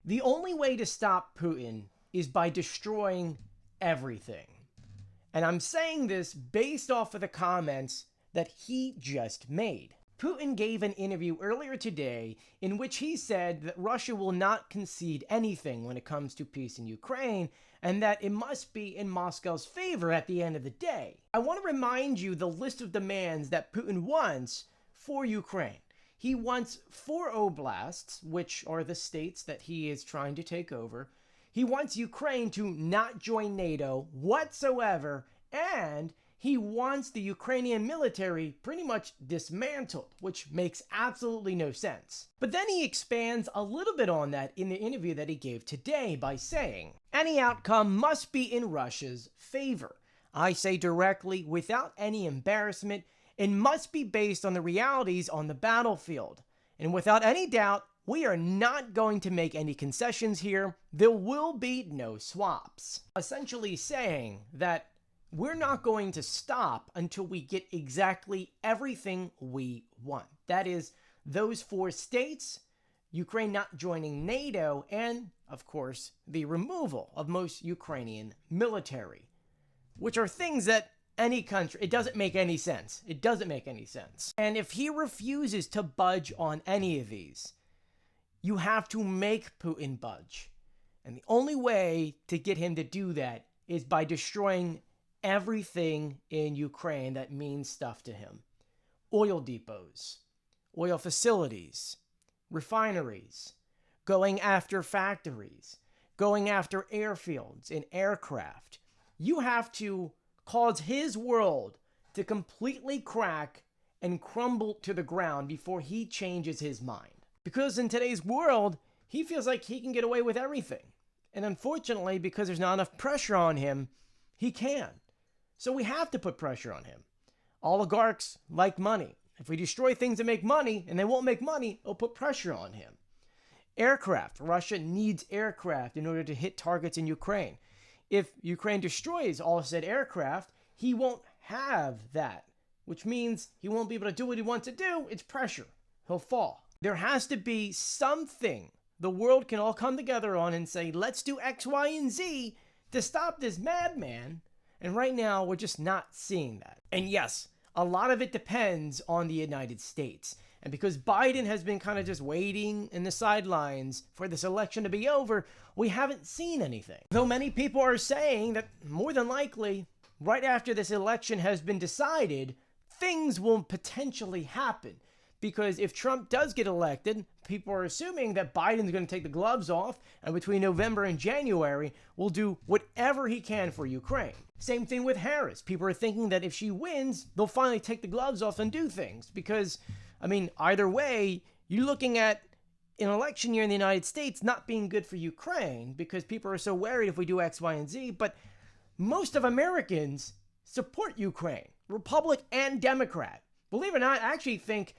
The only way to stop Putin is by destroying everything. And I'm saying this based off of the comments that he just made. Putin gave an interview earlier today in which he said that Russia will not concede anything when it comes to peace in Ukraine, and that it must be in Moscow's favor at the end of the day. I want to remind you the list of demands that Putin wants for Ukraine. He wants 4 oblasts, which are the states that he is trying to take over. He wants Ukraine to not join NATO whatsoever, and he wants the Ukrainian military pretty much dismantled, which makes absolutely no sense. But then he expands a little bit on that in the interview that he gave today by saying, any outcome must be in Russia's favor. I say directly, without any embarrassment, it must be based on the realities on the battlefield. And without any doubt, we are not going to make any concessions here. There will be no swaps. Essentially saying that we're not going to stop until we get exactly everything we want. That is, those 4 states, Ukraine not joining NATO, and, of course, the removal of most Ukrainian military, which are things that any country, it doesn't make any sense. It doesn't make any sense. And if he refuses to budge on any of these, you have to make Putin budge. And the only way to get him to do that is by destroying everything in Ukraine that means stuff to him. Oil depots, oil facilities, refineries, going after factories, going after airfields and aircraft. You have to cause his world to completely crack and crumble to the ground before he changes his mind. Because in today's world, he feels like he can get away with everything. And unfortunately, because there's not enough pressure on him, he can. So we have to put pressure on him. Oligarchs like money. If we destroy things that make money, and they won't make money, it'll put pressure on him. Aircraft. Russia needs aircraft in order to hit targets in Ukraine. If Ukraine destroys all said aircraft, he won't have that, which means he won't be able to do what he wants to do. It's pressure. He'll fall. There has to be something the world can all come together on and say, let's do X, Y, and Z to stop this madman. And right now, we're just not seeing that. And yes, a lot of it depends on the United States. And because Biden has been kind of just waiting in the sidelines for this election to be over, we haven't seen anything. Though many people are saying that more than likely, right after this election has been decided, things will potentially happen. Because if Trump does get elected, people are assuming that Biden's going to take the gloves off, and between November and January, will do whatever he can for Ukraine. Same thing with Harris. People are thinking that if she wins, they'll finally take the gloves off and do things. Because, I mean, either way, you're looking at an election year in the United States not being good for Ukraine, because people are so worried if we do X, Y, and Z. But most of Americans support Ukraine, Republican and Democrat. Believe it or not, I actually think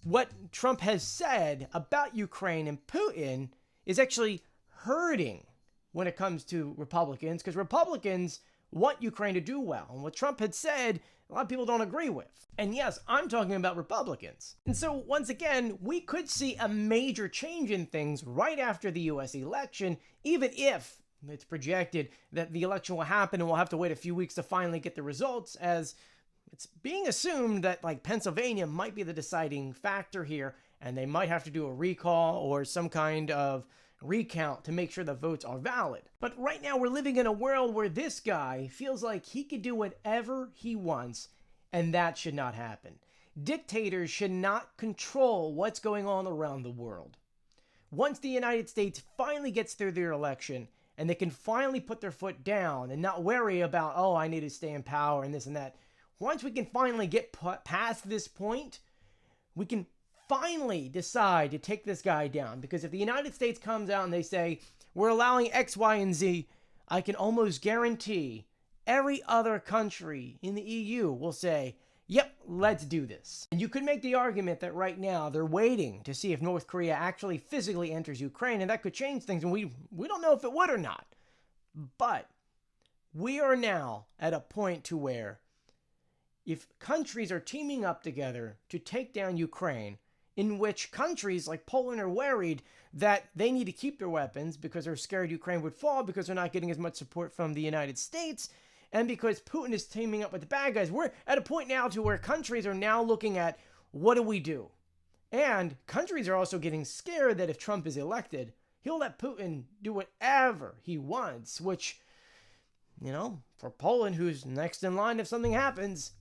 what Trump has said about Ukraine and Putin is actually hurting when it comes to Republicans, because Republicans want Ukraine to do well. And what Trump had said, a lot of people don't agree with. And yes, I'm talking about Republicans. And so once again, we could see a major change in things right after the US election, even if it's projected that the election will happen and we'll have to wait a few weeks to finally get the results, as it's being assumed that like Pennsylvania might be the deciding factor here, and they might have to do a recall or some kind of recount to make sure the votes are valid. But right now we're living in a world where this guy feels like he could do whatever he wants, and that should not happen. Dictators should not control what's going on around the world. Once the United States finally gets through their election and they can finally put their foot down and not worry about, oh, I need to stay in power and this and that. Once we can finally get past this point, we can finally decide to take this guy down. Because if the United States comes out and they say, we're allowing X, Y, and Z, I can almost guarantee every other country in the EU will say, yep, let's do this. And you could make the argument that right now they're waiting to see if North Korea actually physically enters Ukraine, and that could change things, and we don't know if it would or not. But we are now at a point to where if countries are teaming up together to take down Ukraine, in which countries like Poland are worried that they need to keep their weapons because they're scared Ukraine would fall because they're not getting as much support from the United States, and because Putin is teaming up with the bad guys. We're at a point now to where countries are now looking at, what do we do? And countries are also getting scared that if Trump is elected, he'll let Putin do whatever he wants, which, for Poland, who's next in line if something happens,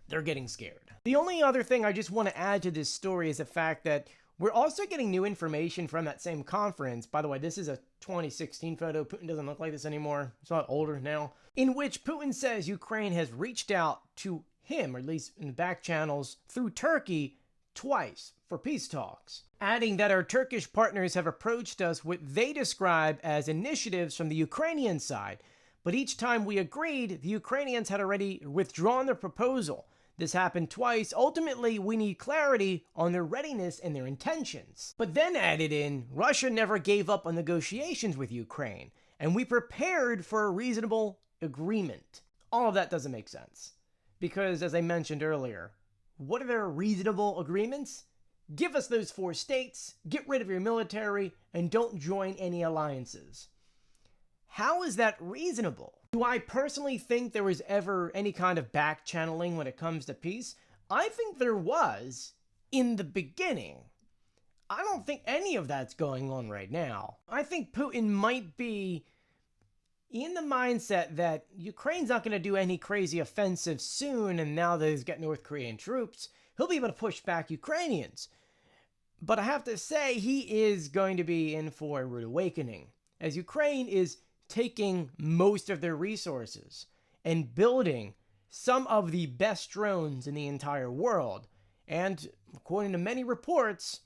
they're getting scared. The only other thing I just want to add to this story is the fact that we're also getting new information from that same conference. By the way, this is a 2016 photo. Putin doesn't look like this anymore. It's a lot older now. In which Putin says Ukraine has reached out to him, or at least in the back channels, through Turkey twice for peace talks. Adding that our Turkish partners have approached us what they describe as initiatives from the Ukrainian side. But each time we agreed, the Ukrainians had already withdrawn their proposal. This happened twice. Ultimately, we need clarity on their readiness and their intentions. But then added in, Russia never gave up on negotiations with Ukraine, and we prepared for a reasonable agreement. All of that doesn't make sense. Because, as I mentioned earlier, what are their reasonable agreements? Give us those 4 states, get rid of your military, and don't join any alliances. How is that reasonable? Do I personally think there was ever any kind of back channeling when it comes to peace? I think there was in the beginning. I don't think any of that's going on right now. I think Putin might be in the mindset that Ukraine's not going to do any crazy offensive soon, and now that he's got North Korean troops, he'll be able to push back Ukrainians. But I have to say, he is going to be in for a rude awakening, as Ukraine is taking most of their resources and building some of the best drones in the entire world. And according to many reports,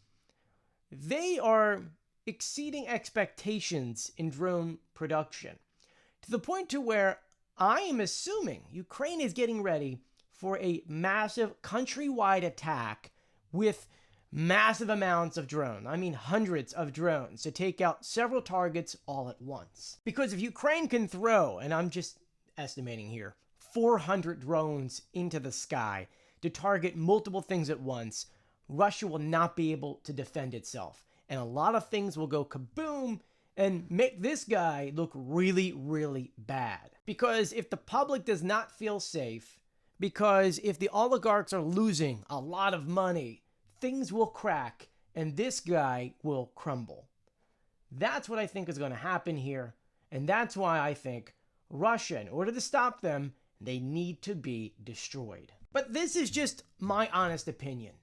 they are exceeding expectations in drone production, to the point to where I am assuming Ukraine is getting ready for a massive countrywide attack with massive amounts of drones. I mean hundreds of drones to take out several targets all at once. Because if Ukraine can throw, and I'm just estimating here, 400 drones into the sky to target multiple things at once, Russia will not be able to defend itself. And a lot of things will go kaboom and make this guy look really, really bad. Because if the public does not feel safe, because if the oligarchs are losing a lot of money, things will crack and this guy will crumble. That's what I think is going to happen here. And that's why I think Russia, in order to stop them, they need to be destroyed. But this is just my honest opinion.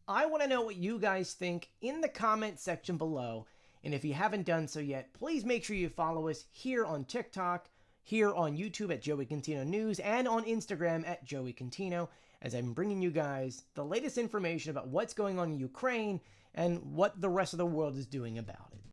I want to know what you guys think in the comment section below. And if you haven't done so yet, please make sure you follow us here on TikTok, here on YouTube at Joey Contino News, and on Instagram at Joey Contino, as I'm bringing you guys the latest information about what's going on in Ukraine and what the rest of the world is doing about it.